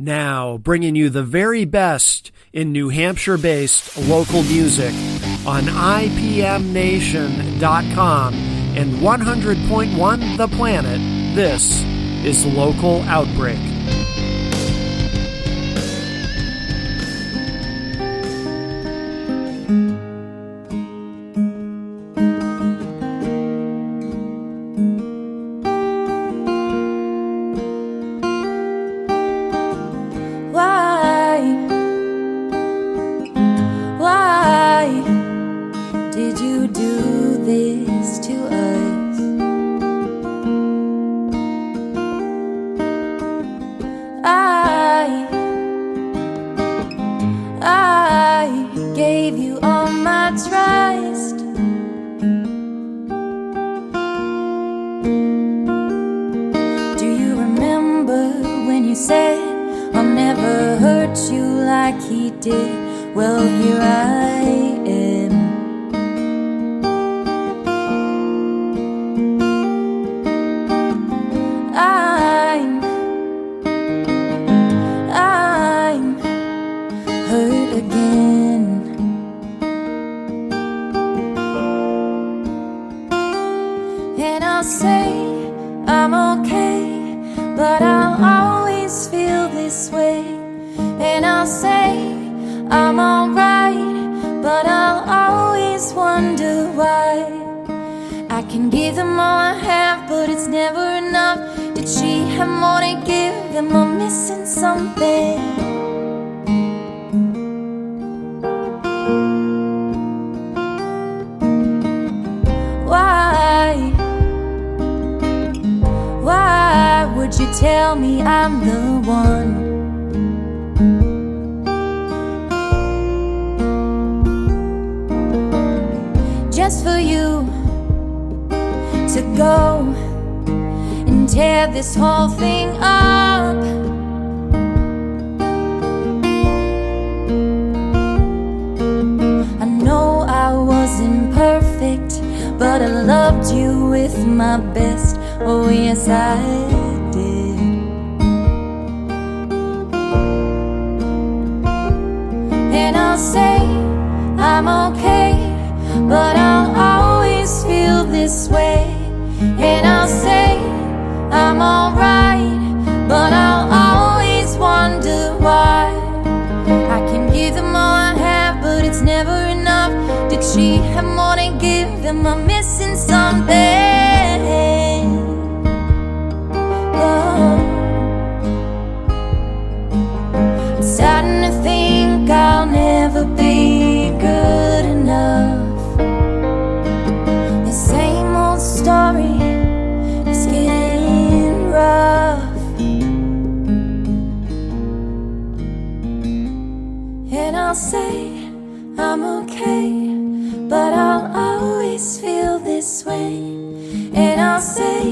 Now, bringing you the very best in New Hampshire-based local music on IPMNation.com and 100.1 The Planet, this is Local Outbreak. Tell me I'm the one. Just for you to go and tear this whole thing up. I know I wasn't perfect, but I loved you with my best. Oh yes, I did. And I'll say I'm okay, but I'll always feel this way. And I'll say I'm alright, but I'll always wonder why. I can give them all I have, but it's never enough. Did she have more to give? Am I missing something? I'm starting to think I'll never be good enough. The same old story is getting rough. And I'll say I'm okay, but I'll always feel this way. And I'll say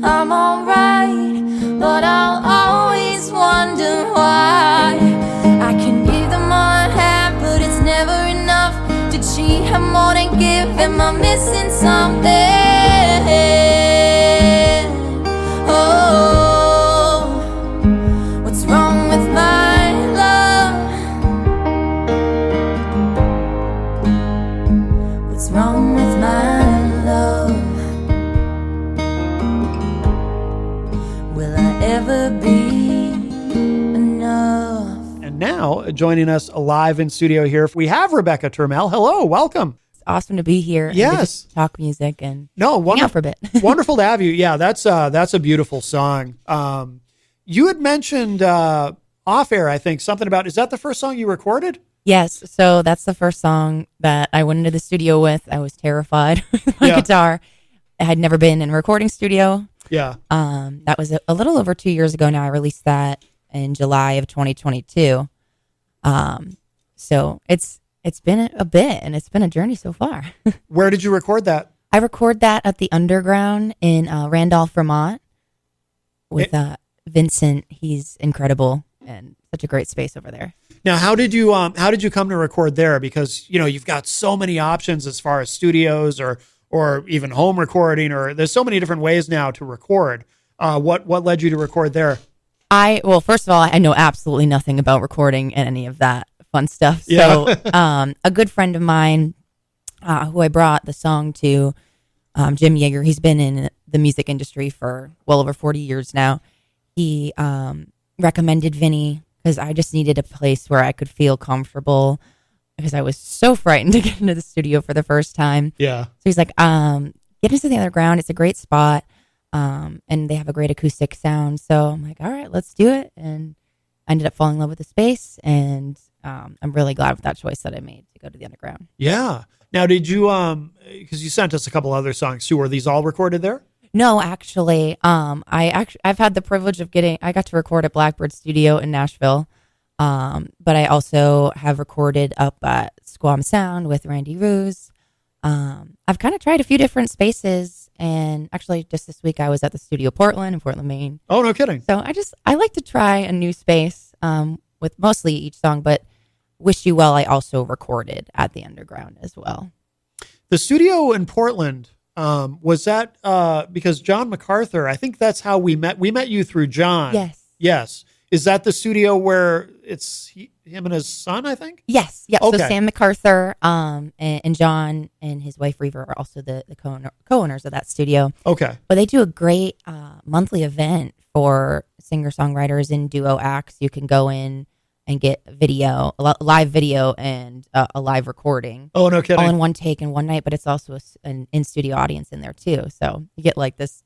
I'm alright, but I'll always wonder why. I can give them all I have, but it's never enough. Did she have more to give? Am I missing something? Oh, what's wrong with my love? What's wrong with my love? Will I ever be enough? And now, joining us live in studio here, we have Rebecca Turmel. Hello, welcome. It's awesome to be here. Yes. And to talk music and hang out for a bit. Wonderful to have you. Yeah, that's a beautiful song. You had mentioned off air, I think, something about, is that the first song you recorded? Yes. So that's the first song that I went into the studio with. I was terrified with my guitar. I had never been in a recording studio. Yeah. That was a little over 2 years ago now. I released that in July of 2022. So it's been a bit, and it's been a journey so far. Where did you record that? I record that at the Underground in Randolph, Vermont with Vincent. He's incredible and such a great space over there. Now, how did you come to record there? Because, you know, you've got so many options as far as studios or even home recording, or there's so many different ways now to record. What led you to record there? Well, first of all, I know absolutely nothing about recording and any of that fun stuff. Yeah. So, a good friend of mine, who I brought the song to, Jim Yeager, he's been in the music industry for well over 40 years now. He recommended Vinny because I just needed a place where I could feel comfortable because I was so frightened to get into the studio for the first time. Yeah. So he's like, get into the underground. It's a great spot. And they have a great acoustic sound. So I'm like, all right, let's do it. And I ended up falling in love with the space. And I'm really glad with that choice that I made to go to the underground. Yeah. Now, did you, because you sent us a couple other songs too, were these all recorded there? No, actually, I've had the privilege of I got to record at Blackbird Studio in Nashville. But I also have recorded up at Squam Sound with Randy Ruse. I've kind of tried a few different spaces, and actually just this week I was at the Studio Portland in Portland, Maine. Oh, no kidding. So I like to try a new space, with mostly each song, but Wish You Well I also recorded at the underground as well. The studio in Portland, was that because John MacArthur, I think that's how we met. We met you through John. Yes. Yes. Is that the studio where it's him and his son, I think? Yes. Yep. Okay. So Sam MacArthur and John and his wife Reaver are also the co-owners of that studio. Okay. But they do a great monthly event for singer-songwriters and duo acts. You can go in and get live video and a live recording. Oh, no kidding. All in one take in one night, but it's also an in-studio audience in there too. So you get like this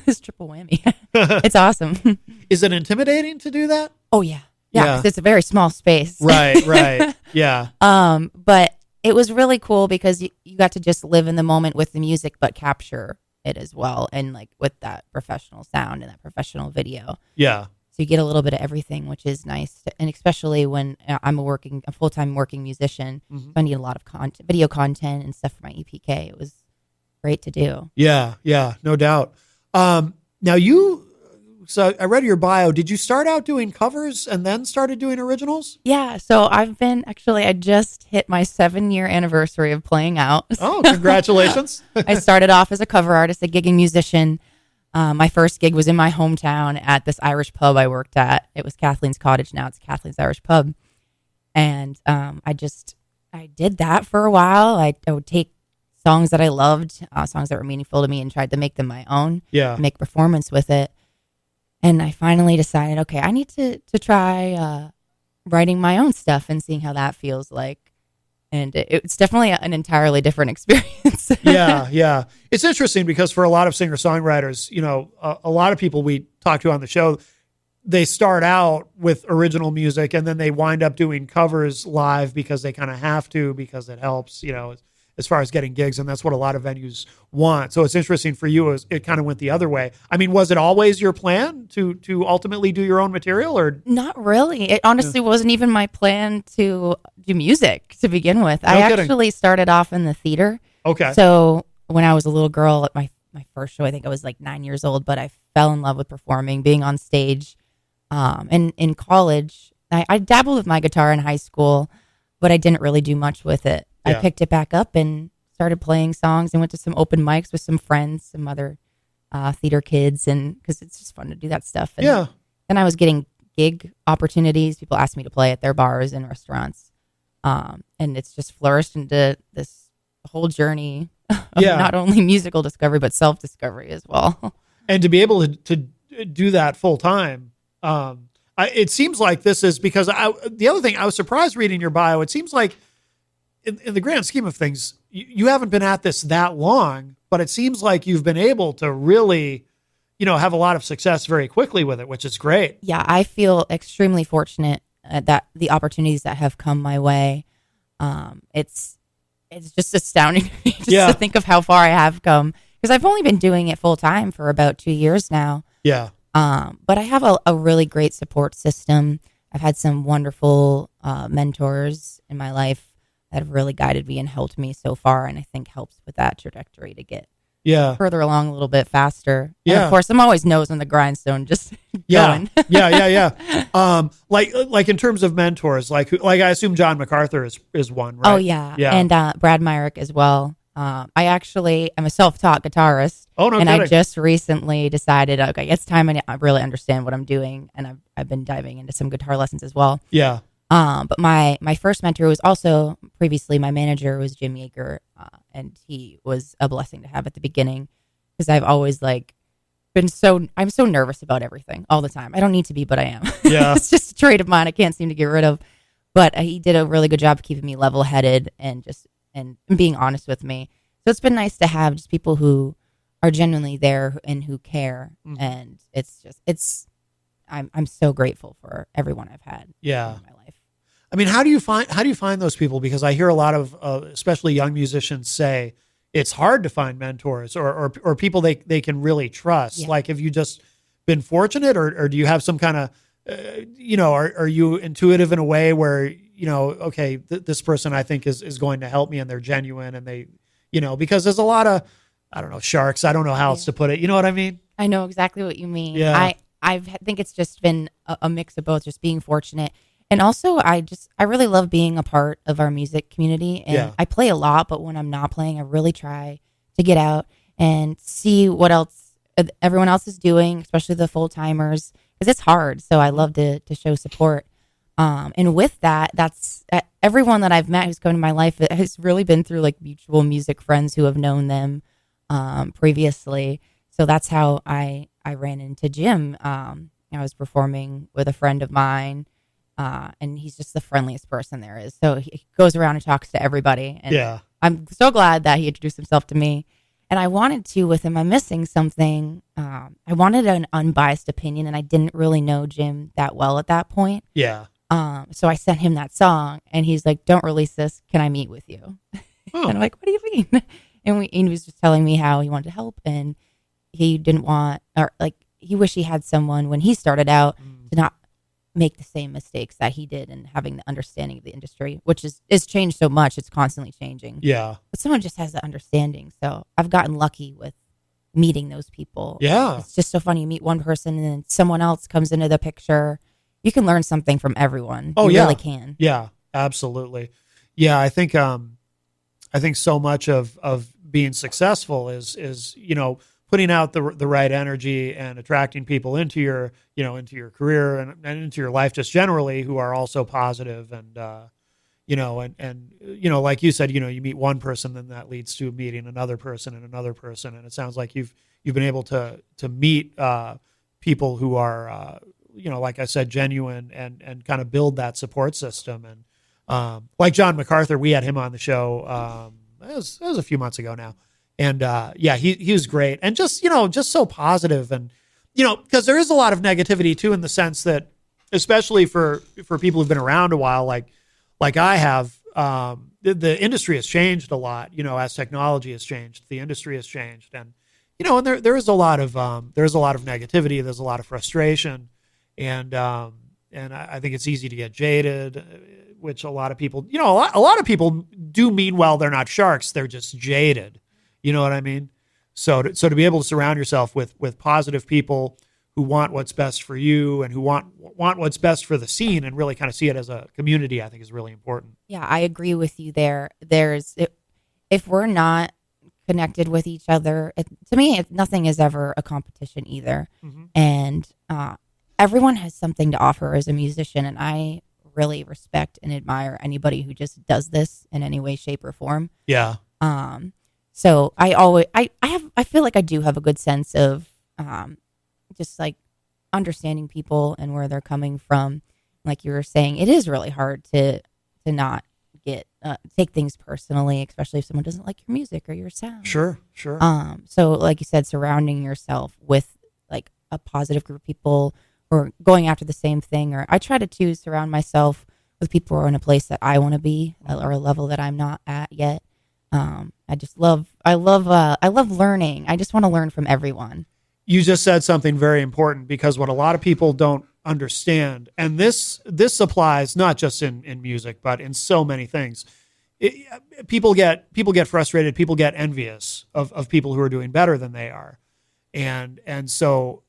this triple whammy. It's awesome. Is it intimidating to do that? Oh yeah. Yeah, Yeah. 'cause it's a very small space. Right. Yeah. But it was really cool because you got to just live in the moment with the music, but capture it as well. And like with that professional sound and that professional video. Yeah. So you get a little bit of everything, which is nice. And especially when I'm a full-time working musician, so I need a lot of video content and stuff for my EPK. It was great to do. Yeah. No doubt. Now so I read your bio. Did you start out doing covers and then started doing originals? Yeah. So I just hit my 7-year anniversary of playing out. Oh, congratulations. I started off as a cover artist, a gigging musician. My first gig was in my hometown at this Irish pub I worked at. It was Kathleen's Cottage. Now it's Kathleen's Irish Pub. And I did that for a while. I would take songs that I loved, songs that were meaningful to me, and tried to make them my own. Yeah. Make performance with it. And I finally decided, okay, I need to try writing my own stuff and seeing how that feels like. And it's definitely an entirely different experience. Yeah. It's interesting because for a lot of singer-songwriters, a lot of people we talk to on the show, they start out with original music and then they wind up doing covers live because they kind of have to, because it helps, as far as getting gigs. And that's what a lot of venues want. So it's interesting for you as it kind of went the other way. I mean, was it always your plan to ultimately do your own material, or? Not really. It honestly wasn't even my plan to do music to begin with. No I kidding. actually started off in the theater. Okay. So when I was a little girl at my first show, I think I was like 9 years old, but I fell in love with performing, being on stage. And in college, I dabbled with my guitar in high school, but I didn't really do much with it. Yeah. I picked it back up and started playing songs and went to some open mics with some friends, some other theater kids, and because it's just fun to do that stuff. And Yeah. then I was getting gig opportunities. People asked me to play at their bars and restaurants. And it's just flourished into this whole journey of not only musical discovery, but self-discovery as well. And to be able to do that full time, it seems like this is because the other thing, I was surprised reading your bio. It seems like in the grand scheme of things, you haven't been at this that long, but it seems like you've been able to really, have a lot of success very quickly with it, which is great. Yeah, I feel extremely fortunate that the opportunities that have come my way. It's just astounding to think of how far I have come, because I've only been doing it full time for about 2 years now. Yeah. But I have a really great support system. I've had some wonderful mentors in my life that have really guided me and helped me so far, and I think helps with that trajectory to get further along a little bit faster. Yeah. And of course, I'm always nose on the grindstone, just going. Yeah. Like in terms of mentors, like I assume John MacArthur is one, right? Oh yeah. And Brad Myrick as well. I actually am a self-taught guitarist. Oh, no and kidding. I just recently decided, okay, it's time I really understand what I'm doing, and I've been diving into some guitar lessons as well. Yeah. But my first mentor was also previously my manager was Jim Yeager, and he was a blessing to have at the beginning because I've always I'm so nervous about everything all the time. I don't need to be, but I am. Yeah. It's just a trait of mine I can't seem to get rid of. But he did a really good job of keeping me level-headed and being honest with me. So it's been nice to have just people who are genuinely there and who care. Mhm. And I'm so grateful for everyone I've had Yeah. in my life. I mean, how do you find those people? Because I hear a lot of, especially young musicians say it's hard to find mentors or people they can really trust. Yeah. Like, have you just been fortunate or do you have some kind of, are you intuitive in a way where, okay, this person I think is going to help me and they're genuine and they, because there's a lot of, I don't know, sharks. I don't know how else to put it. You know what I mean? I know exactly what you mean. Yeah. I think it's just been a mix of both, just being fortunate. And also, I really love being a part of our music community. And Yeah. I play a lot, but when I'm not playing, I really try to get out and see what else everyone else is doing, especially the full timers, because it's hard. So I love to show support. And with that, that's everyone that I've met who's come to my life has really been through like mutual music friends who have known them previously. So that's how I ran into Jim. I was performing with a friend of mine. And he's just the friendliest person there is. So he goes around and talks to everybody. And Yeah. I'm so glad that he introduced himself to me. And I wanted to with him. I'm missing something. I wanted an unbiased opinion, and I didn't really know Jim that well at that point. Yeah. So I sent him that song, and he's like, "Don't release this. Can I meet with you?" Oh. And I'm like, "What do you mean?" And he was just telling me how he wanted to help, and he didn't want, or like he wished he had someone when he started out to not make the same mistakes that he did, and having the understanding of the industry, which is changed so much. It's constantly changing. Yeah. But someone just has the understanding. So I've gotten lucky with meeting those people. Yeah. It's just so funny. You meet one person and then someone else comes into the picture. You can learn something from everyone. Oh, you yeah. really can. Yeah, absolutely. Yeah. I think so much of being successful is, putting out the right energy and attracting people into your, into your career and into your life just generally who are also positive and, like you said, you meet one person, then that leads to meeting another person and another person. And it sounds like you've been able to meet, people who are, like I said, genuine and kind of build that support system. And, like John MacArthur, we had him on the show, it was a few months ago now. And, he was great and just so positive and, because there is a lot of negativity too, in the sense that, especially for people who've been around a while, like I have, the industry has changed a lot, as technology has changed, the industry has changed. And, and there is a lot of negativity. There's a lot of frustration. And I think it's easy to get jaded, which a lot of people, a lot of people do mean well. They're not sharks. They're just jaded. You know what I mean? So to be able to surround yourself with positive people who want what's best for you and who want what's best for the scene and really kind of see it as a community, I think is really important. Yeah, I agree with you there. If we're not connected with each other, to me, nothing is ever a competition either. Mm-hmm. And everyone has something to offer as a musician. And I really respect and admire anybody who just does this in any way, shape, or form. Yeah. So I feel like I do have a good sense of just like understanding people and where they're coming from. Like you were saying, it is really hard to not get take things personally, especially if someone doesn't like your music or your sound. Sure. So like you said, surrounding yourself with like a positive group of people who are going after the same thing, or I try to surround myself with people who are in a place that I want to be or a level that I'm not at yet. I love learning. I just want to learn from everyone. You just said something very important, because what a lot of people don't understand, and this applies not just in music, but in so many things. People get frustrated. People get envious of people who are doing better than they are. And so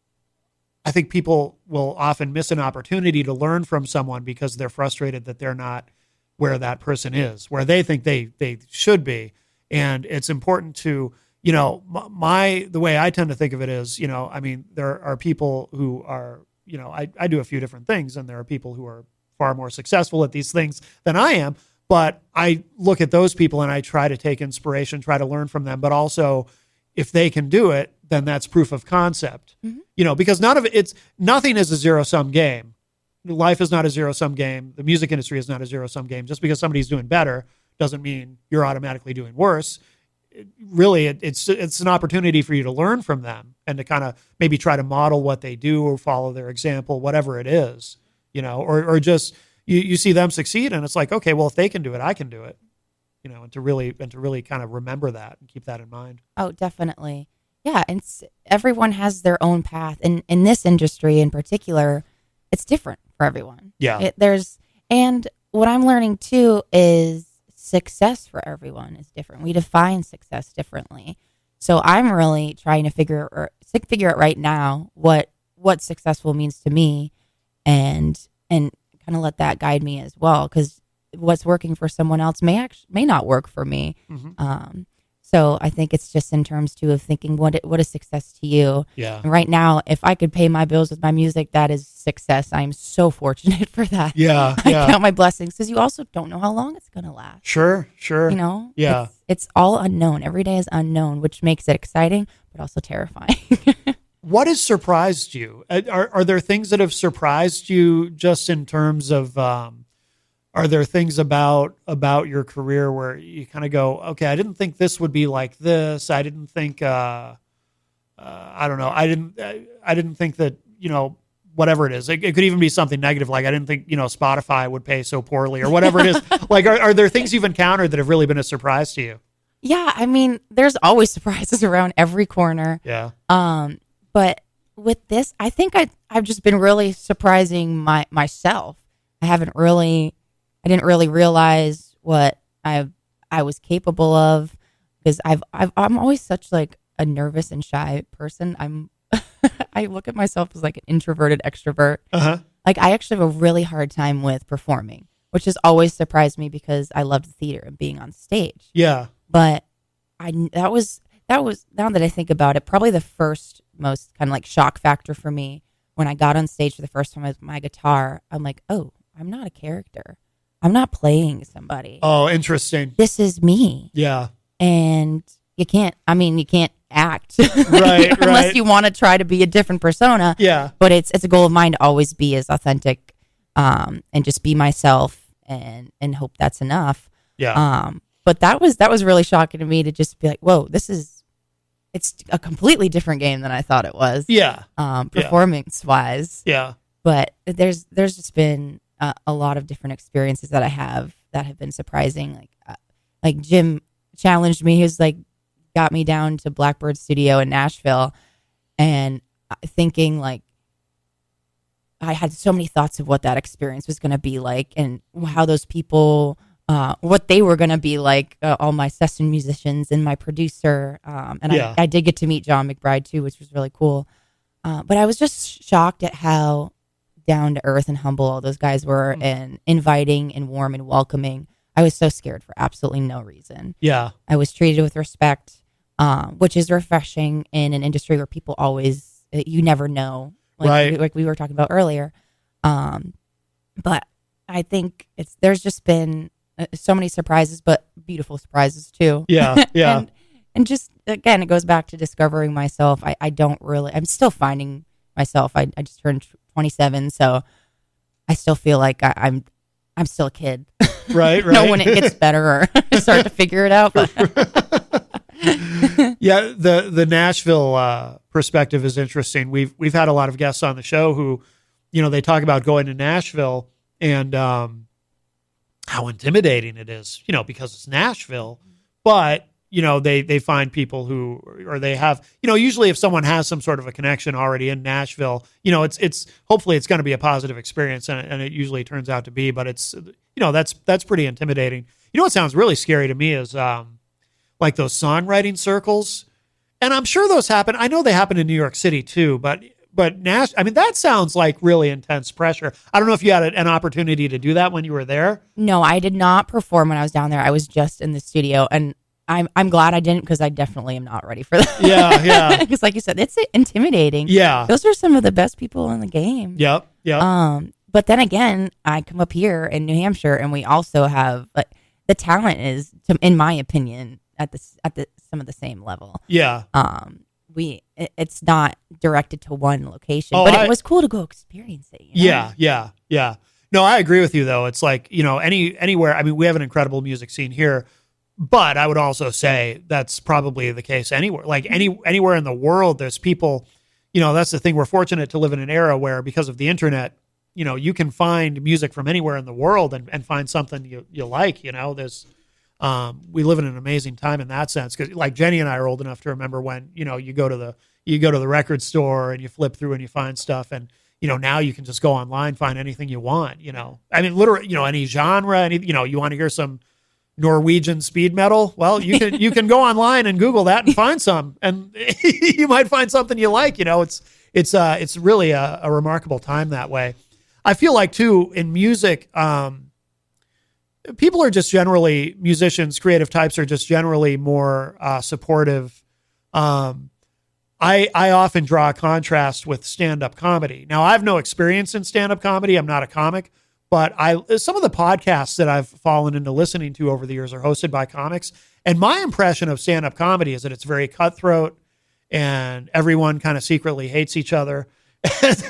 I think people will often miss an opportunity to learn from someone because they're frustrated that they're not where that person is, where they think they should be. And it's important to, the way I tend to think of it is, there are people who are, I do a few different things, and there are people who are far more successful at these things than I am. But I look at those people and I try to take inspiration, try to learn from them. But also, if they can do it, then that's proof of concept. Because nothing is a zero-sum game. Life is not a zero-sum game. The music industry is not a zero-sum game. Just because somebody's doing better doesn't mean you're automatically doing worse. It's an opportunity for you to learn from them and to kind of maybe try to model what they do or follow their example, whatever it is, or just you see them succeed and it's like, okay, well, if they can do it, I can do it, and to really kind of remember that and keep that in mind. Oh, definitely. Yeah. And everyone has their own path. And in this industry in particular, it's different for everyone. Yeah. And what I'm learning too is success for everyone is different. We define success differently. So I'm really trying to figure out right now what successful means to me, and kind of let that guide me as well. Because what's working for someone else may not work for me. So I think it's just in terms too of thinking what is success to you. Yeah. And right now, if I could pay my bills with my music, that is success. I'm so fortunate for that. Yeah. I count my blessings, because you also don't know how long it's going to last. Sure. Yeah. It's all unknown. Every day is unknown, which makes it exciting, but also terrifying. What has surprised you? Are there things that have surprised you just in terms of, are there things about your career where you kind of go, okay, I didn't think this would be like this. I didn't think, I don't know. I didn't think that, whatever it is, it could even be something negative. Like I didn't think, Spotify would pay so poorly or whatever it is. Like, are there things you've encountered that have really been a surprise to you? Yeah. I mean, there's always surprises around every corner. Yeah. But with this, I think I've just been really surprising myself. I didn't really realize what I was capable of, because I'm always such like a nervous and shy person. I look at myself as like an introverted extrovert. Like I actually have a really hard time with performing, which has always surprised me because I loved theater and being on stage. Yeah. But that was now that I think about it, probably the first most kind of like shock factor for me when I got on stage for the first time with my guitar. I'm like, oh, I'm not a character. I'm not playing somebody. Oh, interesting. This is me. Yeah. And you can't act. Right. Unless you want to try to be a different persona. Yeah. But it's a goal of mine to always be as authentic, and just be myself, and hope that's enough. Yeah. But that was really shocking to me to just be like, whoa, it's a completely different game than I thought it was. Yeah. Performance wise. Yeah. But there's just been a lot of different experiences that I have that have been surprising. Like Jim challenged me. He was like, got me down to Blackbird Studio in Nashville, and thinking like, I had so many thoughts of what that experience was going to be like, and how those people, what they were going to be like, all my session musicians and my producer. And yeah. I did get to meet John McBride too, which was really cool. But I was just shocked at how down to earth and humble all those guys were, and inviting and warm and welcoming. I was so scared for absolutely no reason. Yeah. I was treated with respect, which is refreshing in an industry where people always, you never know, like we were talking about earlier. But I think there's just been so many surprises, but beautiful surprises too. Yeah. Yeah. and just, again, it goes back to discovering myself. I'm still finding myself. I just turned 27, so I still feel like I'm still a kid. Right. Right. When it gets better or I start to figure it out. But yeah, the Nashville perspective is interesting. We've had a lot of guests on the show who, they talk about going to Nashville and how intimidating it is, because it's Nashville. But they find people who, or they have, usually if someone has some sort of a connection already in Nashville, it's hopefully it's going to be a positive experience, and it usually turns out to be. But it's, that's pretty intimidating. What sounds really scary to me is like those songwriting circles, and I'm sure those happen. I know they happen in New York City too, but that sounds like really intense pressure. I don't know if you had an opportunity to do that when you were there. No, I did not perform when I was down there. I was just in the studio, and I'm glad I didn't, because I definitely am not ready for that. Yeah. Because like you said, it's intimidating. Yeah. Those are some of the best people in the game. Yep. But then again, I come up here in New Hampshire, and we also have the talent is, in my opinion, at some of the same level. Yeah. It's not directed to one location, Oh, but it was cool to go experience it. You know? Yeah. No, I agree with you though. It's like, anywhere. I mean, we have an incredible music scene here, but I would also say that's probably the case anywhere. Like anywhere in the world, there's people. That's the thing. We're fortunate to live in an era where, because of the internet, you can find music from anywhere in the world and find something you like. There's. We live in an amazing time in that sense, because like Jenny and I are old enough to remember when you go to the record store and you flip through and you find stuff, and now you can just go online, find anything you want. I mean, literally, any genre, you want to hear some Norwegian speed metal, well, you can go online and Google that and find some, and you might find something you like. It's really a remarkable time that way. I feel like too in music. People are just generally, musicians, creative types are just generally more supportive. I often draw a contrast with stand-up comedy. Now, I have no experience in stand-up comedy. I'm not a comic, but some of the podcasts that I've fallen into listening to over the years are hosted by comics. And my impression of stand-up comedy is that it's very cutthroat and everyone kind of secretly hates each other.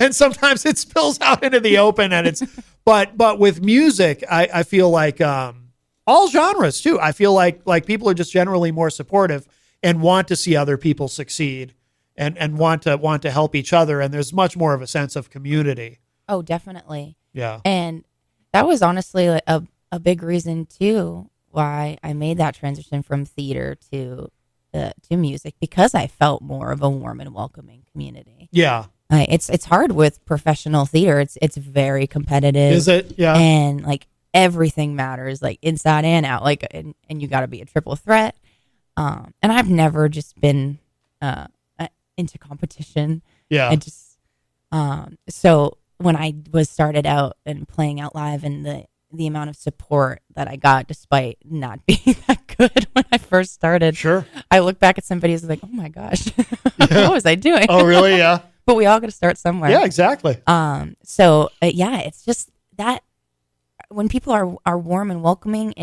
And sometimes it spills out into the open, and but with music, I feel like all genres too. I feel like people are just generally more supportive and want to see other people succeed and want to help each other. And there's much more of a sense of community. Oh, definitely. Yeah. And that was honestly a big reason too why I made that transition from theater to music, because I felt more of a warm and welcoming community. Yeah. It's hard with professional theater. It's very competitive. Is it? Yeah. And like everything matters, like inside and out. Like and you got to be a triple threat. And I've never just been into competition. Yeah. And just so when I was started out and playing out live, and the amount of support that I got despite not being that good when I first started. Sure. I look back at somebody who's like, oh my gosh, what was I doing? Oh, really? Yeah. But we all got to start somewhere. Yeah, exactly. It's just that when people are warm and welcoming,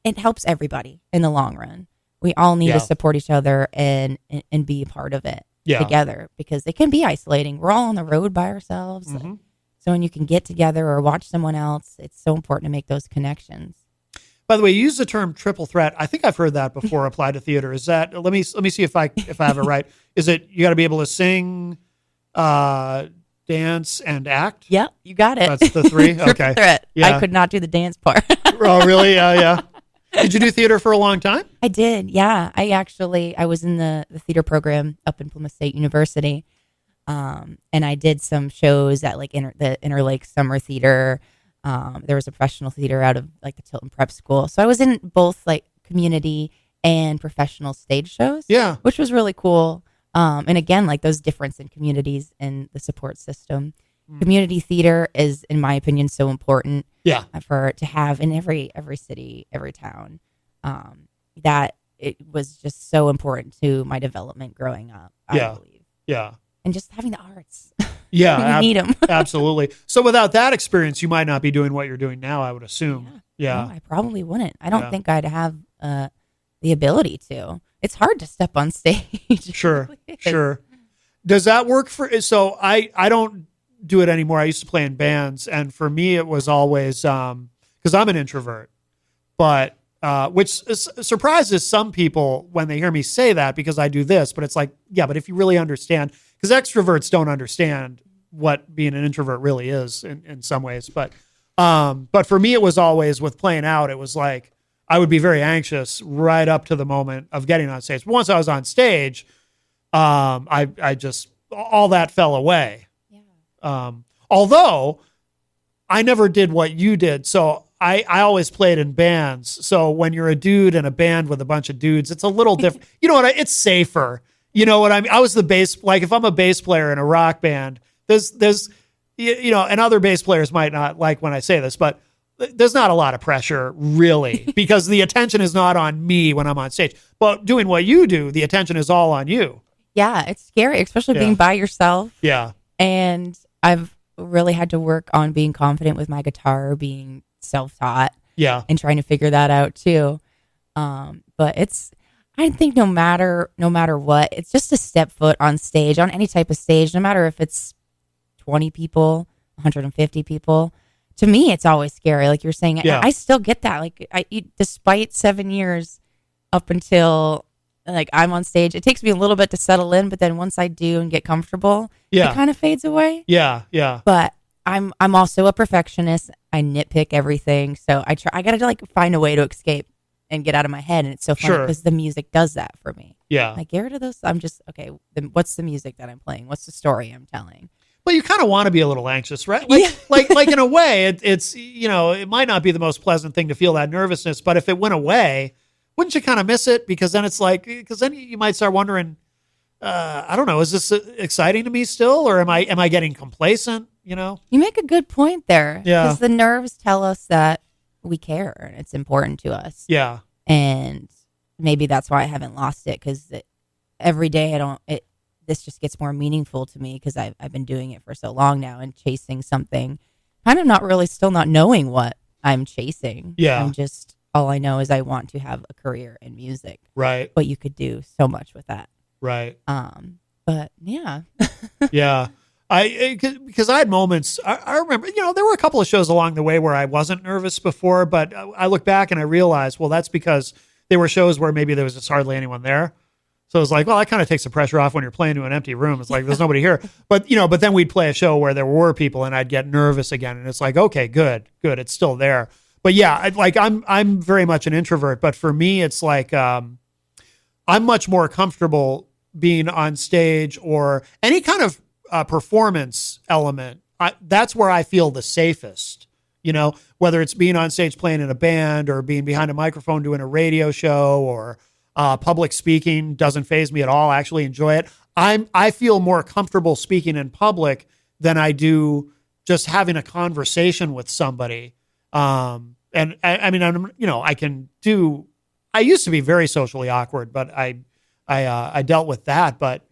it helps everybody in the long run. We all need to support each other and be a part of it together, because it can be isolating. We're all on the road by ourselves. Mm-hmm. So when you can get together or watch someone else, it's so important to make those connections. By the way, you use the term triple threat. I think I've heard that before applied to theater. Is that, let me see if I have it right. Is it, you got to be able to sing, dance, and act? Yeah, you got it. That's the three? Triple Okay. threat. Yeah. I could not do the dance part. Oh, really? Yeah. Did you do theater for a long time? I did, yeah. I was in the theater program up in Plymouth State University, and I did some shows at like the Interlake Summer Theater. There was a professional theater out of like the Tilton Prep School. So I was in both like community and professional stage shows. Yeah. Which was really cool. And again, like those difference in communities and the support system. Community theater is, in my opinion, so important. Yeah. For to have in every city, every town. That it was just so important to my development growing up, I believe. Yeah. And just having the arts. Yeah. You need them. Absolutely. So without that experience, you might not be doing what you're doing now, I would assume. Yeah. No, I probably wouldn't. I don't think I'd have the ability to. It's hard to step on stage. Sure. Sure. Does that work so I don't do it anymore. I used to play in bands, and for me it was always because I'm an introvert, but which surprises some people when they hear me say that, because I do this, but it's like, yeah, but if you really understand, because extroverts don't understand what being an introvert really is in some ways, but for me it was always with playing out, it was like I would be very anxious right up to the moment of getting on stage. But once I was on stage, I just, all that fell away. Although I never did what you did. So I always played in bands. So when you're a dude in a band with a bunch of dudes, it's a little different. You know what? It's safer. You know what I mean? I was the bass, like if I'm a bass player in a rock band, there's, and other bass players might not like when I say this, but there's not a lot of pressure really because the attention is not on me when I'm on stage. But doing what you do, the attention is all on you. Yeah, it's scary, especially being by yourself. Yeah. And I've really had to work on being confident with my guitar, being self-taught. Yeah. And trying to figure that out too. But I think no matter what, it's just to step foot on stage, on any type of stage, no matter if it's 20 people, 150 people. To me, it's always scary. Like you're saying, I still get that. Like despite 7 years up until like I'm on stage, it takes me a little bit to settle in, but then once I do and get comfortable, it kind of fades away. Yeah. Yeah. But I'm also a perfectionist. I nitpick everything. So I got to like find a way to escape and get out of my head. And it's so funny because the music does that for me. Yeah. Like get rid of those. I'm just, okay, what's the music that I'm playing? What's the story I'm telling? Well, you kind of want to be a little anxious, right? Like in a way, it's, it might not be the most pleasant thing to feel that nervousness, but if it went away, wouldn't you kind of miss it? Because then because then you might start wondering, I don't know, is this exciting to me still? Or am I getting complacent? You make a good point there. Yeah. Because the nerves tell us that we care and it's important to us. Yeah. And maybe that's why I haven't lost it. Because every day this just gets more meaningful to me because I've been doing it for so long now and chasing something, kind of still not knowing what I'm chasing. Yeah. I'm just, all I know is I want to have a career in music. Right. But you could do so much with that. Right. But yeah. Yeah. Because I had moments, I remember, there were a couple of shows along the way where I wasn't nervous before, but I look back and I realized, well, that's because they were shows where maybe there was just hardly anyone there. So it's like, well, that kind of takes the pressure off when you're playing to an empty room. It's like, there's nobody here. But, but then we'd play a show where there were people and I'd get nervous again. And it's like, okay, good. It's still there. But yeah, I'm very much an introvert, but for me, it's like, I'm much more comfortable being on stage or any kind of performance element. That's where I feel the safest, whether it's being on stage playing in a band or being behind a microphone doing a radio show or public speaking doesn't faze me at all. I actually enjoy it. I feel more comfortable speaking in public than I do just having a conversation with somebody. And I mean, I used to be very socially awkward, but I dealt with that, but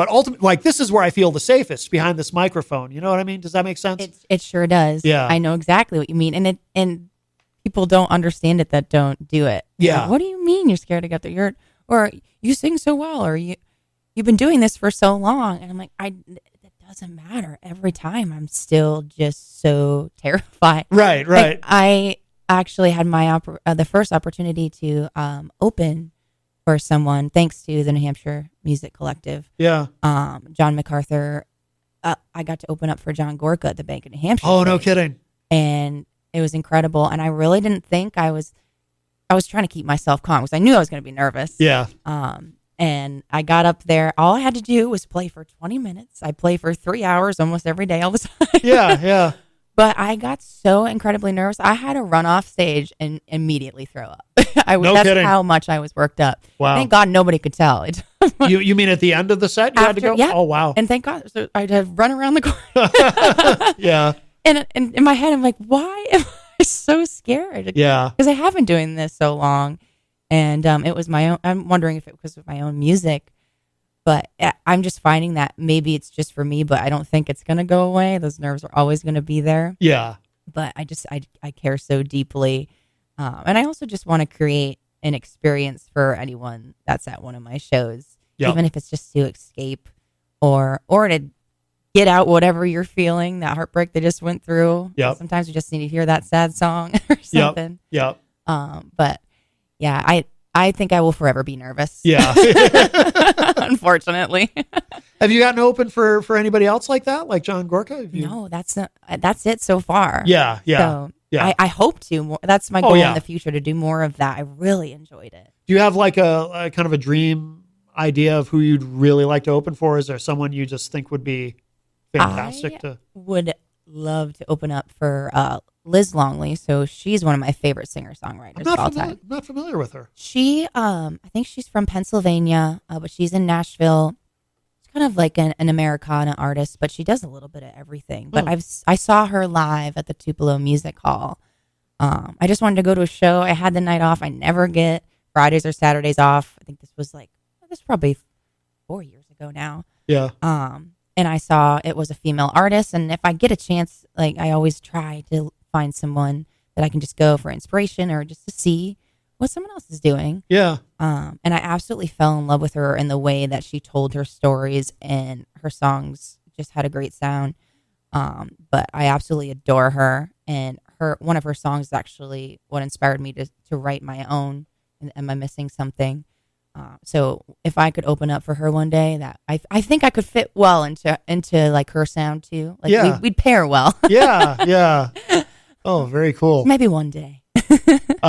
ultimately, like, this is where I feel the safest, behind this microphone. You know what I mean? Does that make sense? It sure does. Yeah. I know exactly what you mean. And people don't understand it that don't do it. Yeah. Like, what do you mean you're scared to get there? Or you sing so well, or you've been doing this for so long. And I'm like, it doesn't matter. Every time I'm still just so terrified. Right. Like, I actually had the first opportunity to open for someone, thanks to the New Hampshire Music Collective. Yeah. John MacArthur. I got to open up for John Gorka at the Bank of New Hampshire. Oh, no kidding. And it was incredible. And I really didn't think I was trying to keep myself calm because I knew I was going to be nervous. Yeah. And I got up there. All I had to do was play for 20 minutes. I play for 3 hours almost every day, all the time. Yeah. Yeah. But I got so incredibly nervous. I had to run off stage and immediately throw up. No that's kidding. how much I was worked up. Wow. Thank God nobody could tell. You mean at the end of the set you had to go? Yeah. Oh, wow. And thank God I had to run around the corner. Yeah. And in my head, I'm like, why am I so scared? Yeah. Because I have been doing this so long. And it was my own. I'm wondering if it was my own music. But I'm just finding that maybe it's just for me, but I don't think it's going to go away. Those nerves are always going to be there. Yeah. But I care so deeply. And I also just want to create an experience for anyone that's at one of my shows, even if it's just to escape or to get out whatever you're feeling, that heartbreak they just went through. Yep. Sometimes you just need to hear that sad song or something. Yep. But yeah, I think I will forever be nervous. Yeah. Unfortunately. Have you gotten open for anybody else like that, like John Gorka? No, that's it so far. Yeah. Yeah. So yeah. I hope to. That's my goal in the future, to do more of that. I really enjoyed it. Do you have like a kind of a dream idea of who you'd really like to open for? Is there someone you just think would be fantastic I would love to open up for Liz Longley. So she's one of my favorite singer-songwriters of all time. I'm not familiar with her. She, I think she's from Pennsylvania, but she's in Nashville. She's kind of like an Americana artist, but she does a little bit of everything. But Oh. I saw her live at the Tupelo Music Hall. I just wanted to go to a show. I had the night off. I never get Fridays or Saturdays off. I think this was probably 4 years ago now. Yeah. And I saw it was a female artist. And if I get a chance, like I always try to find someone that I can just go for inspiration or just to see what someone else is doing. Yeah. And I absolutely fell in love with her in the way that she told her stories, and her songs just had a great sound. But I absolutely adore her, and one of her songs is actually what inspired me to write my own. Am I missing something? So if I could open up for her one day, that I think I could fit well into like her sound too. Like Yeah. we'd pair well. Yeah. Yeah. Oh, very cool. Maybe one day.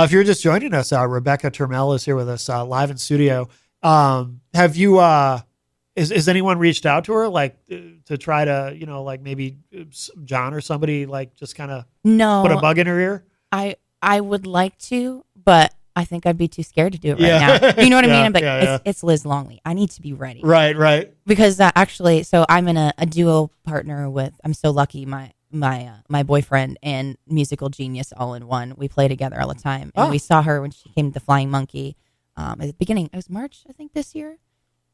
If you're just joining us, Rebecca Turmel is here with us live in studio. Have you, is anyone reached out to her like to try to, like maybe John or somebody like just kind of No, put a bug in her ear? I would like to, but I think I'd be too scared to do it right Yeah. now. You know what I mean? Yeah, I'm like, yeah. it's Liz Longley. I need to be ready. Right. Right. Because actually, so I'm in a duo partner with, I'm so lucky, my boyfriend and musical genius all in one. We play together all the time. And we saw her when she came to the Flying Monkey at the beginning. It was March, I think, this year.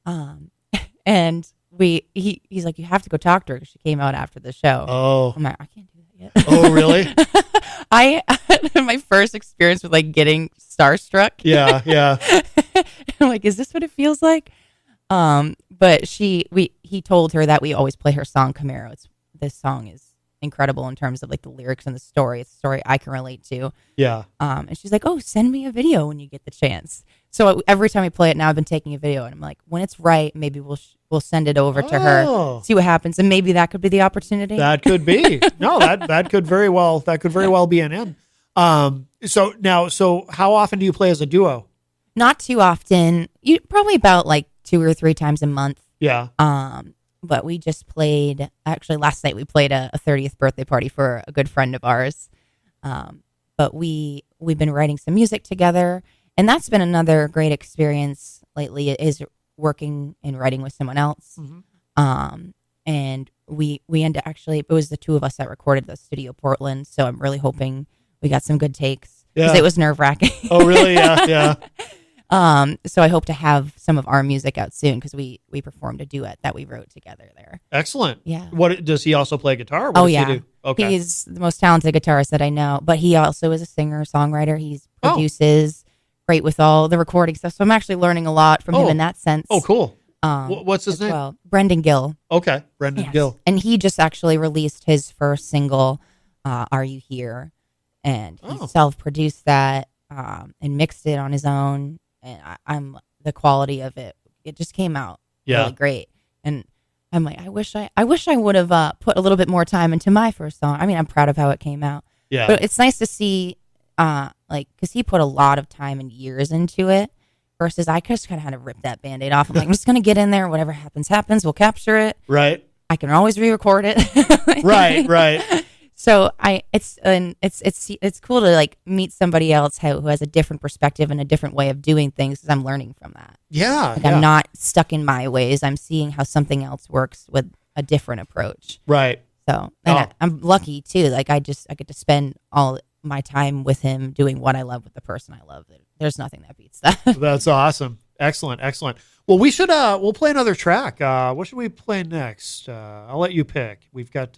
And he's like, you have to go talk to her because she came out after the show. Oh. I'm like, I can't do that yet. Oh, really? I my first experience with like getting starstruck. Yeah. Yeah. I'm like, is this what it feels like? But he told her that we always play her song Camaro. This song is incredible in terms of like the lyrics and the story. It's a story I can relate to. Yeah. And she's like, oh, send me a video when you get the chance. So every time we play it now, I've been taking a video, and I'm like, when it's right, maybe we'll send it over to her, see what happens, and maybe that could be the opportunity. That could be. No, that could very well be an in. So how often do you play as a duo? Not too often. You probably about like 2 or 3 times a month. Yeah. But we just played, actually last night we played a 30th birthday party for a good friend of ours. But we've been writing some music together, and that's been another great experience lately, is working and writing with someone else. Mm-hmm. And we actually, it was the two of us that recorded the Studio Portland. So I'm really hoping we got some good takes, because it was nerve wracking. Oh, really? Yeah. Yeah. So I hope to have some of our music out soon, because we performed a duet that we wrote together there. Excellent. Yeah. What does he also play guitar? What Oh, does yeah. he do? Okay. He's the most talented guitarist that I know, but he also is a singer, songwriter. He produces, great with all the recording stuff. So I'm actually learning a lot from him in that sense. Oh, cool. What's his name? Well, Brendan Gill. Okay, Brendan Gill. And he just actually released his first single, Are You Here? And he self-produced that and mixed it on his own. And I'm the quality of it just came out really great. And I'm like, I wish I would have put a little bit more time into my first song. I mean, I'm proud of how it came out. Yeah. But it's nice to see, because he put a lot of time and years into it, versus I just kind of had to rip that Band-Aid off. I'm like, I'm just going to get in there. Whatever happens, happens. We'll capture it. Right. I can always re-record it. Right. So it's cool to like meet somebody else who has a different perspective and a different way of doing things, because I'm learning from that. Yeah. I'm not stuck in my ways. I'm seeing how something else works with a different approach. Right. So I'm lucky too. Like I get to spend all my time with him doing what I love with the person I love. There's nothing that beats that. That's awesome. Excellent. Well, we should we'll play another track. What should we play next? I'll let you pick. We've got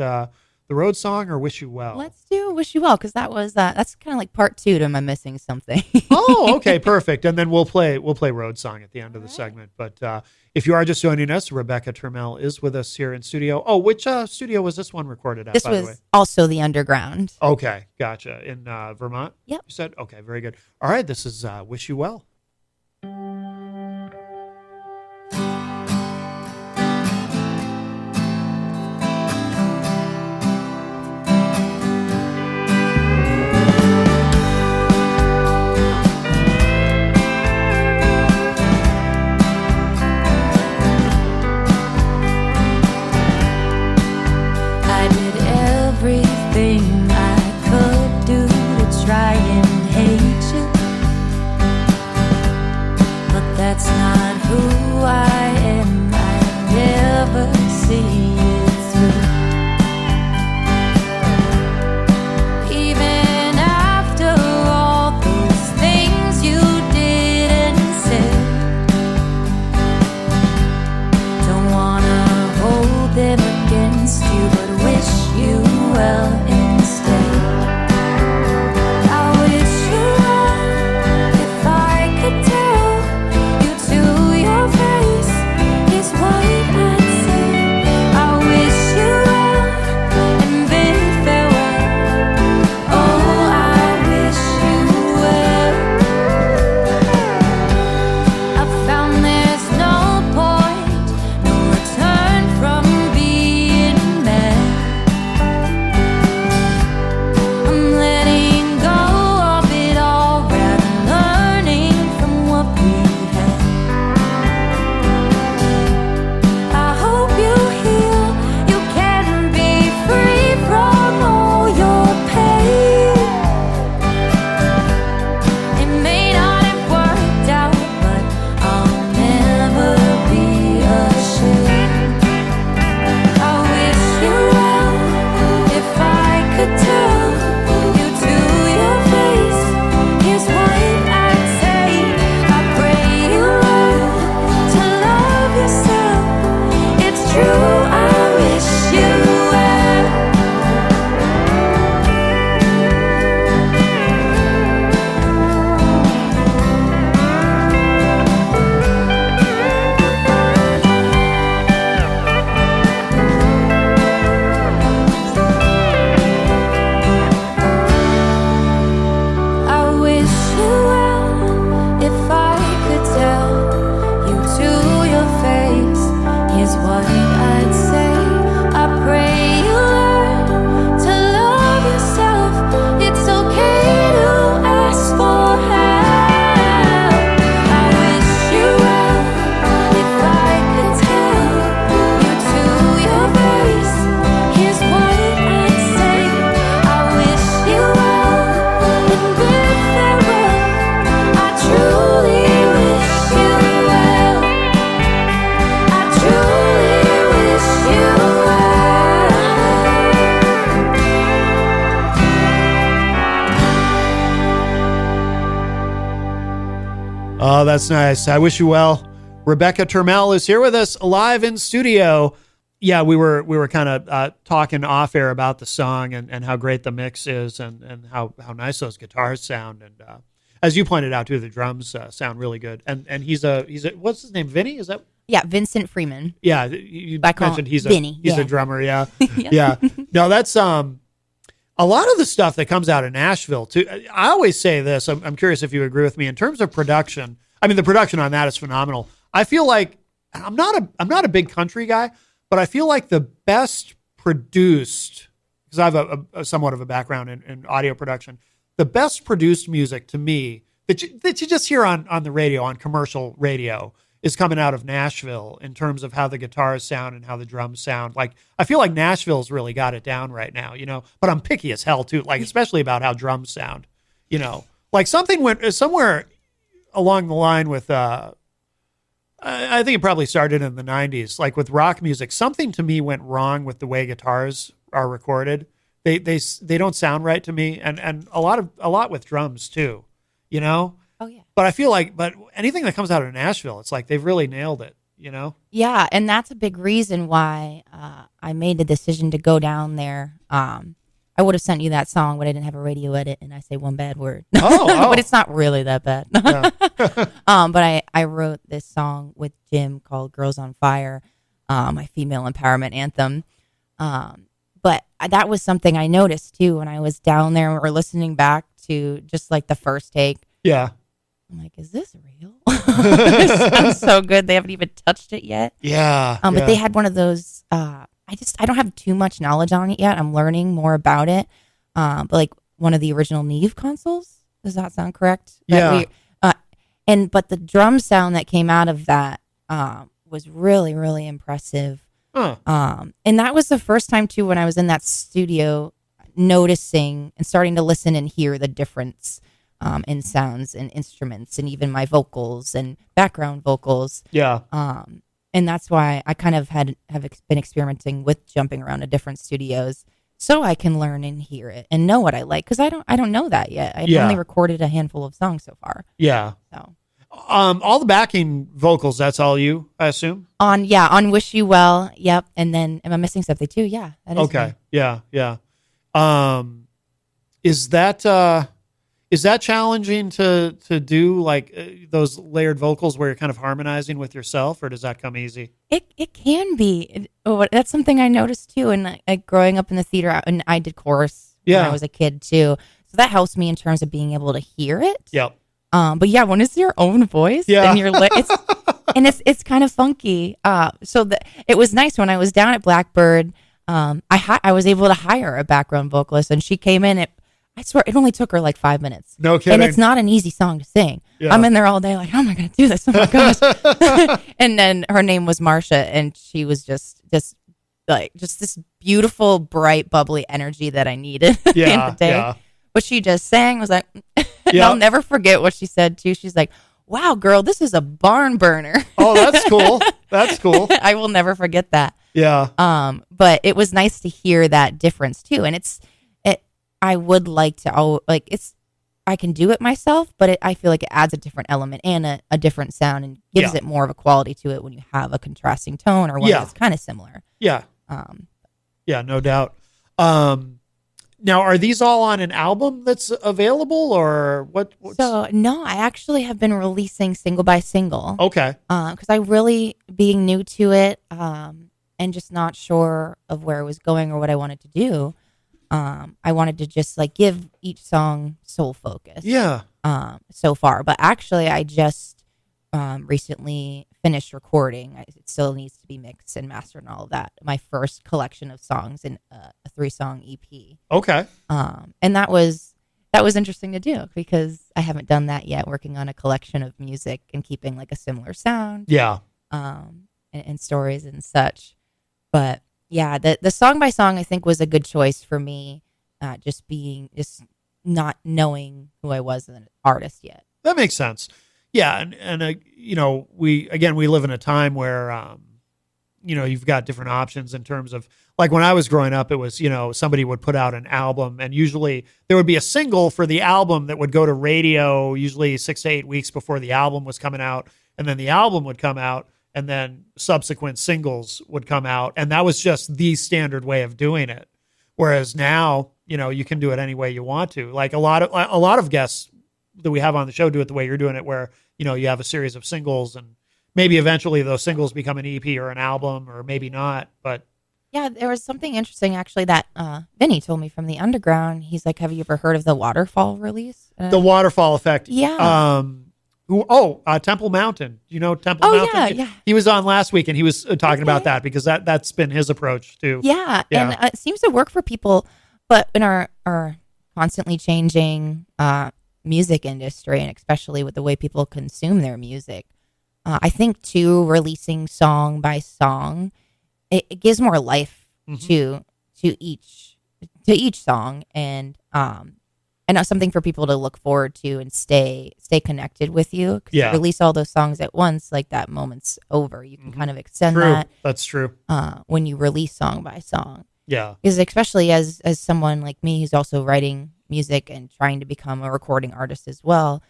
the Road Song or Wish You Well. Let's do Wish You Well, because that's kind of like part 2 to Am I Missing Something. Oh, okay, perfect. And then we'll play Road Song at the end of the segment. But if you are just joining us, Rebecca Turmel is with us here in studio. Oh, which studio was this one recorded at, This by the way? was also the Underground. Okay, gotcha. In Vermont? Yep. You said? Okay, very good. All right, this is Wish You Well. I did everything I could do to try and hate you. Oh, that's nice. I wish you well. Rebecca Turmel is here with us live in studio. Yeah, we were kind of talking off air about the song and how great the mix is and how nice those guitars sound. And as you pointed out too, the drums sound really good. And he's a what's his name? Vinny? Is that? Yeah, Vincent Freeman. Yeah, you I call mentioned him he's Vinny, a yeah. drummer. Yeah, Yeah. yeah. No, that's a lot of the stuff that comes out of Nashville too. I always say this. I'm curious if you agree with me in terms of production. I mean, the production on that is phenomenal. I feel like I'm not a big country guy, but I feel like the best produced, because I have a somewhat of a background in audio production, the best produced music to me that you just hear on the radio, on commercial radio, is coming out of Nashville in terms of how the guitars sound and how the drums sound. Like, I feel like Nashville's really got it down right now, but I'm picky as hell too, like, especially about how drums sound, like something went somewhere along the line with, I think it probably started in the 90s, like with rock music, something to me went wrong with the way guitars are recorded. They don't sound right to me. And a lot with drums too, Oh, yeah. But I feel like, anything that comes out of Nashville, it's like they've really nailed it, Yeah, and that's a big reason why I made the decision to go down there. I would have sent you that song, but I didn't have a radio edit, and I say one bad word. Oh. But it's not really that bad. Yeah. But I wrote this song with Jim called Girls on Fire, my female empowerment anthem. But that was something I noticed, too, when I was down there and we were listening back to just like the first take. Yeah. I'm like, is this real? It sounds so good. They haven't even touched it yet. Yeah. But they had one of those. I don't have too much knowledge on it yet. I'm learning more about it. But like one of the original Neve consoles. Does that sound correct? Yeah. But the drum sound that came out of that was really, really impressive. Huh. And that was the first time too when I was in that studio, noticing and starting to listen and hear the difference. In sounds and instruments and even my vocals and background vocals. Yeah. And that's why I kind of have been experimenting with jumping around to different studios so I can learn and hear it and know what I like. Cause I don't know that yet. I've only recorded a handful of songs so far. Yeah. So, all the backing vocals, that's all you, I assume? On Wish You Well. Yep. And then am I missing something too? Yeah. That is Okay. me. Yeah. Yeah. Is that challenging to do, like those layered vocals where you're kind of harmonizing with yourself, or does that come easy? It can be. That's something I noticed too. And like growing up in the theater, and I did chorus when I was a kid too, so that helps me in terms of being able to hear it. Yep. But yeah, when it's your own voice, and you're it's kind of funky. So it was nice when I was down at Blackbird. I was able to hire a background vocalist, and she came in. I swear it only took her like 5 minutes. No kidding. And it's not an easy song to sing. Yeah. I'm in there all day like, how am I going to do this? Oh my gosh. And then her name was Marcia, and she was just this beautiful, bright, bubbly energy that I needed at the end of the day. Yeah. But she just sang, was like, and I'll never forget what she said too. She's like, wow, girl, this is a barn burner. Oh, that's cool. That's cool. I will never forget that. Yeah. But it was nice to hear that difference too. And I would like to, I can do it myself, but I feel like it adds a different element and a different sound and gives it more of a quality to it when you have a contrasting tone or one that's kind of similar. Yeah. Yeah, no doubt. Now, are these all on an album that's available, or what? So, no, I actually have been releasing single by single. Okay. Because I really, being new to it and just not sure of where it was going or what I wanted to do, I wanted to just like give each song soul focus. Yeah. So far, but actually, I just recently finished recording. It still needs to be mixed and mastered and all of that. My first collection of songs in a 3-song EP. Okay. And that was interesting to do because I haven't done that yet. Working on a collection of music and keeping like a similar sound. Yeah. And stories and such, but. Yeah, the song by song I think was a good choice for me, just not knowing who I was as an artist yet. That makes sense. Yeah, and we live in a time where you've got different options in terms of, like, when I was growing up, it was, somebody would put out an album, and usually there would be a single for the album that would go to radio usually 6 to 8 weeks before the album was coming out. And then the album would come out, and then subsequent singles would come out. And that was just the standard way of doing it. Whereas now, you can do it any way you want to. Like a lot of guests that we have on the show do it the way you're doing it, where, you have a series of singles, and maybe eventually those singles become an EP or an album, or maybe not. But yeah, there was something interesting actually that Vinny told me from the underground. He's like, have you ever heard of the Waterfall release? The Waterfall Effect. Yeah. Temple Mountain. Temple Mountain? Yeah. He was on last week, and he was talking about that, because that's been his approach too. Yeah. And it seems to work for people, but in our constantly changing music industry, and especially with the way people consume their music, I think too, releasing song by song, it gives more life to each song, and something for people to look forward to and stay connected with you. Because you release all those songs at once, like that moment's over. You can kind of extend that. That's true. When you release song by song. Yeah. Because especially as someone like me who's also writing music and trying to become a recording artist as well,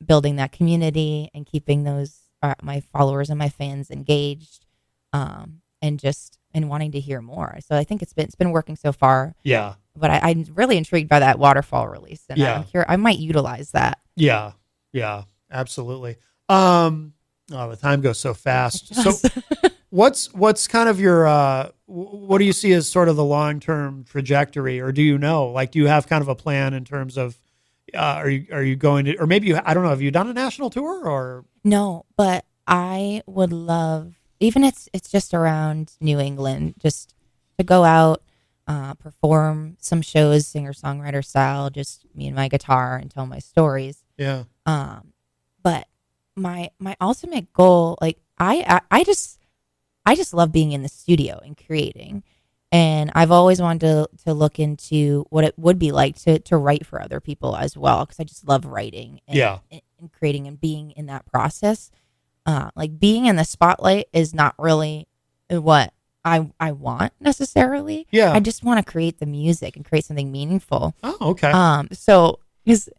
building that community and keeping those my followers and my fans engaged, and wanting to hear more. So I think it's been working so far. Yeah. But I'm really intrigued by that Waterfall release, and I'm curious, I might utilize that. Yeah. Yeah. Absolutely. The time goes so fast. So what's kind of your what do you see as sort of the long-term trajectory, or do you know? Like, do you have kind of a plan in terms of are you going to, or maybe I don't know, have you done a national tour or? No, but I would love, even it's just around New England, just to go out, perform some shows, singer-songwriter style, just me and my guitar, and tell my stories. Yeah. But my ultimate goal, like I just love being in the studio and creating. And I've always wanted to look into what it would be like to write for other people as well, because I just love writing and creating and being in that process. Like, being in the spotlight is not really what I want necessarily. Yeah. I just want to create the music and create something meaningful. Oh, okay. So it's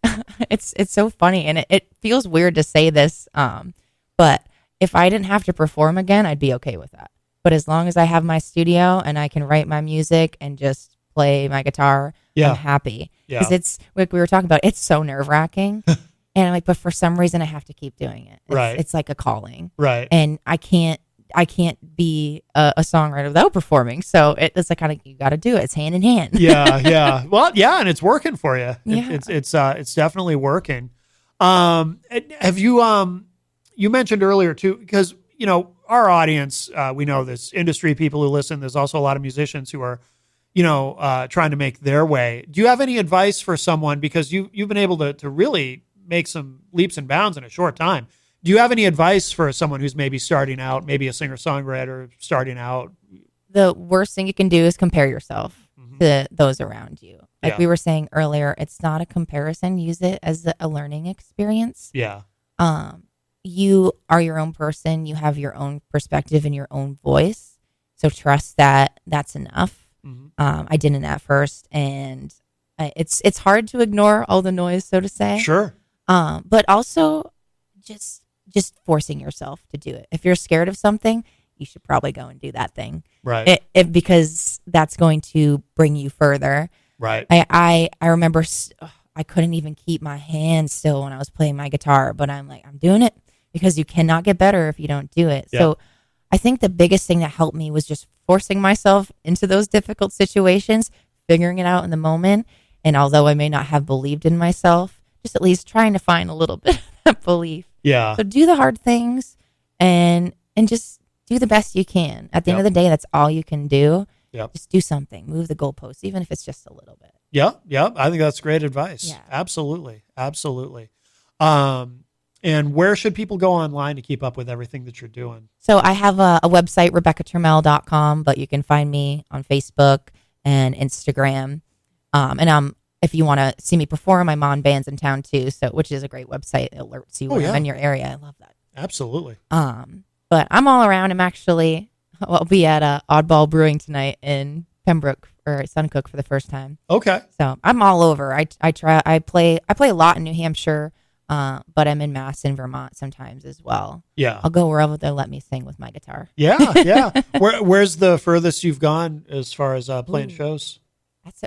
so funny, and it feels weird to say this, but if I didn't have to perform again, I'd be okay with that. But as long as I have my studio and I can write my music and just play my guitar, I'm happy. Because it's, like we were talking about, it's so nerve-wracking. And I'm like, but for some reason I have to keep doing it. It's like a calling. Right. And I can't be a songwriter without performing. So it's like, kind of, you got to do it. It's hand in hand. Yeah. Well, yeah. And it's working for you. Yeah. It's definitely working. Have you, you mentioned earlier too, because, our audience, we know this industry, people who listen, there's also a lot of musicians who are, trying to make their way. Do you have any advice for someone, because you've been able to really make some leaps and bounds in a short time? Do you have any advice for someone who's maybe starting out, maybe a singer-songwriter starting out? The worst thing you can do is compare yourself to those around you. Like we were saying earlier, it's not a comparison. Use it as a learning experience. Yeah. You are your own person. You have your own perspective and your own voice. So trust that that's enough. I didn't at first, and it's hard to ignore all the noise, so to say. Sure. But also just forcing yourself to do it. If you're scared of something, you should probably go and do that thing. Right. Because that's going to bring you further. Right. I remember I couldn't even keep my hands still when I was playing my guitar, but I'm like, I'm doing it, because you cannot get better if you don't do it. Yeah. So I think the biggest thing that helped me was just forcing myself into those difficult situations, figuring it out in the moment. And although I may not have believed in myself, just at least trying to find a little bit of belief. Yeah. So do the hard things and just do the best you can. At the end of the day, that's all you can do. Yep. Just do something. Move the goalposts, even if it's just a little bit. Yeah. I think that's great advice. Yeah. Absolutely. And where should people go online to keep up with everything that you're doing? So I have a website, RebeccaTurmel.com, but you can find me on Facebook and Instagram. And if you want to see me perform, I'm on Bands in Town too, which is a great website. It alerts you when I'm in your area. I love that. Absolutely. But I'm all around. I'm actually I'll be at Oddball Brewing tonight in Pembroke or Suncook for the first time. Okay. So I'm all over. I play a lot in New Hampshire, but I'm in Mass and Vermont sometimes as well. Yeah. I'll go wherever they let me sing with my guitar. Yeah, yeah. Where's the furthest you've gone as far as playing shows?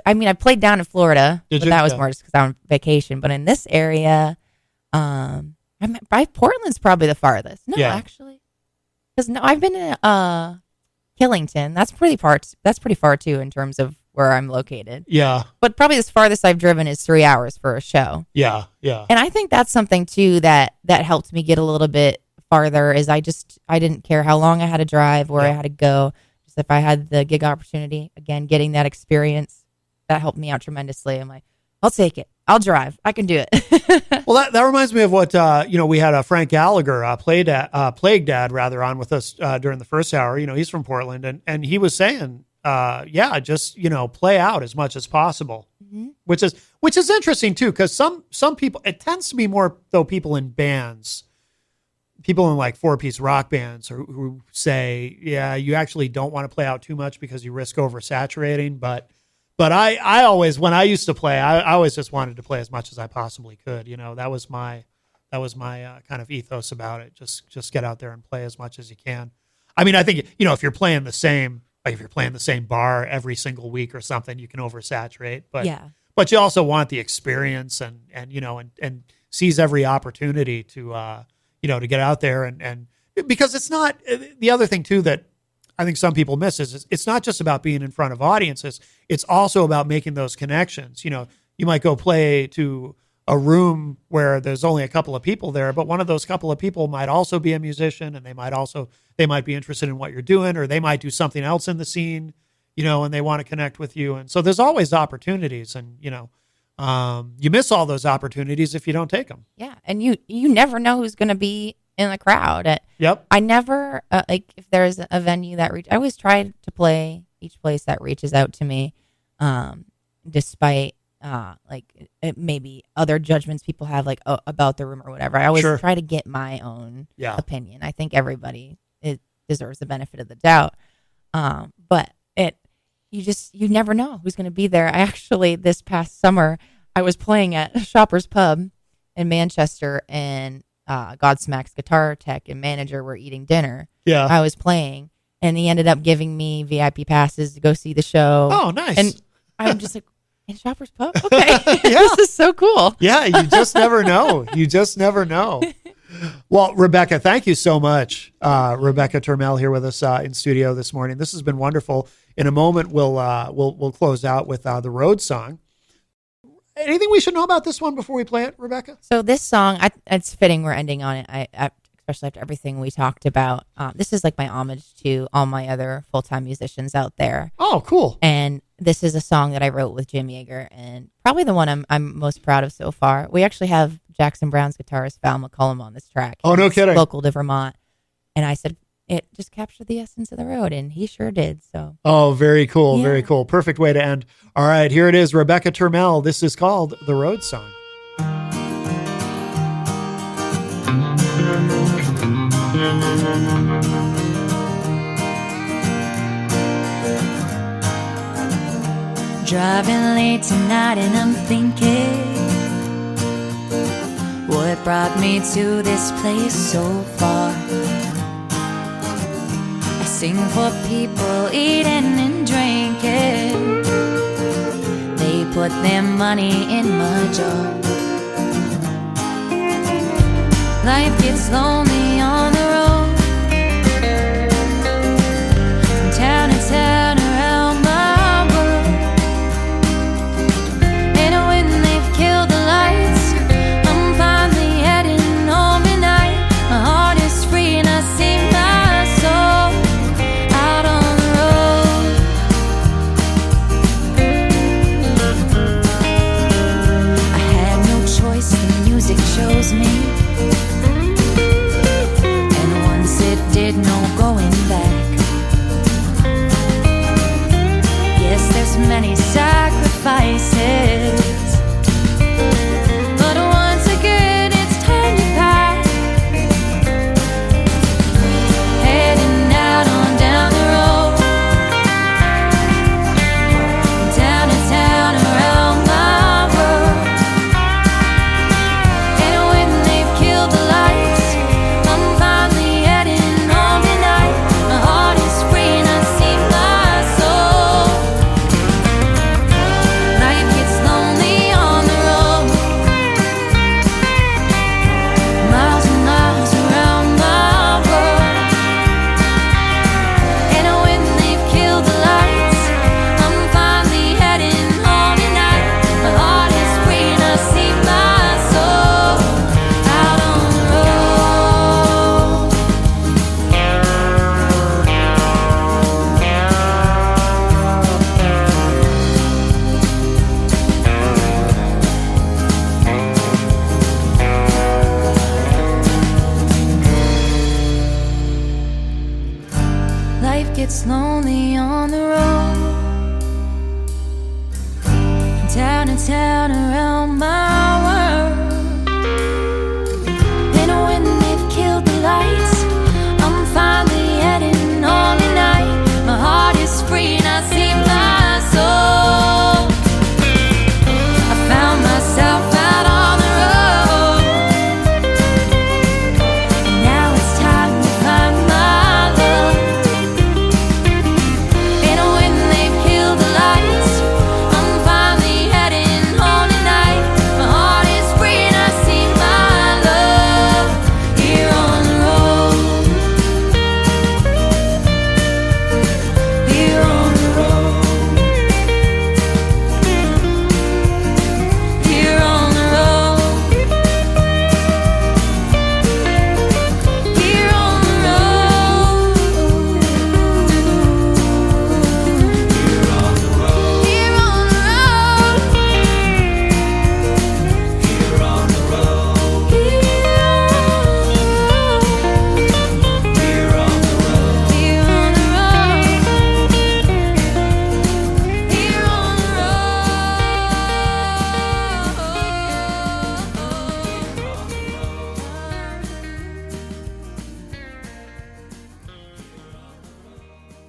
I played down in Florida, Did but you? that was Yeah. more just because I'm on vacation. But in this area, Portland's probably the farthest. No, Yeah. actually, because I've been in Killington. That's pretty far. That's pretty far too in terms of where I'm located. Yeah, But probably the farthest I've driven is 3 hours for a show. yeah, yeah. And I think that's something too that helped me get a little bit farther. Is I didn't care how long I had to drive, where I had to go. Just if I had the gig opportunity, again, getting that experience, that helped me out tremendously. I'm like, I'll take it. I'll drive. I can do it. Well, that reminds me of what we had Frank Gallagher, Plague Dad, rather, on with us during the first hour. He's from Portland, and he was saying, just play out as much as possible, which is interesting too, because some people, it tends to be more though people in bands, people in like 4-piece rock bands who say, yeah, you actually don't want to play out too much because you risk oversaturating, but I always, when I used to play, I always just wanted to play as much as I possibly could. That was my kind of ethos about it. Just get out there and play as much as you can. I mean, I think, if you're playing the same bar every single week or something, you can oversaturate, but you also want the experience and seize every opportunity to get out there and because it's not, the other thing too that I think some people miss is it's not just about being in front of audiences. It's also about making those connections. You might go play to a room where there's only a couple of people there, but one of those couple of people might also be a musician, and they might be interested in what you're doing, or they might do something else in the scene, and they want to connect with you. And so there's always opportunities, and you miss all those opportunities if you don't take them. Yeah, and you never know who's going to be in the crowd. Yep. I never if there's a venue that I always try to play each place that reaches out to me, despite maybe other judgments people have about the room or whatever. I always try to get my own opinion. I think everybody deserves the benefit of the doubt, but you never know who's going to be there. I actually, this past summer, I was playing at Shoppers Pub in Manchester, and Godsmack's guitar tech and manager were eating dinner. Yeah. I was playing, and he ended up giving me VIP passes to go see the show. Oh, nice. And I'm just like, in Shoppers Pub? Okay. This is so cool. Yeah, you just never know. You just never know. Well, Rebecca, thank you so much. Rebecca Turmel here with us in studio this morning. This has been wonderful. In a moment, we'll close out with the Road song. Anything we should know about this one before we play it, Rebecca? So this song, it's fitting we're ending on it. Especially after everything we talked about. This is like my homage to all my other full-time musicians out there. Oh, cool. And this is a song that I wrote with Jim Yeager, and probably the one I'm most proud of so far. We actually have Jackson Brown's guitarist Val McCullum on this track. Oh, no kidding. Local to Vermont. And I said, it just captured the essence of the road, and he sure did. So. Oh, very cool. Yeah. Very cool. Perfect way to end. All right, here it is. Rebecca Turmel. This is called The Road Song. Driving late tonight and I'm thinking what brought me to this place so far. I sing for people eating and drinking. They put their money in my jar. Life gets lonely on the road, from town to town around my world. And when they've killed the lights, I'm finally heading home tonight. My heart is free and I sing my soul out on the road. I had no choice, the music chose me. gets lonely on the road.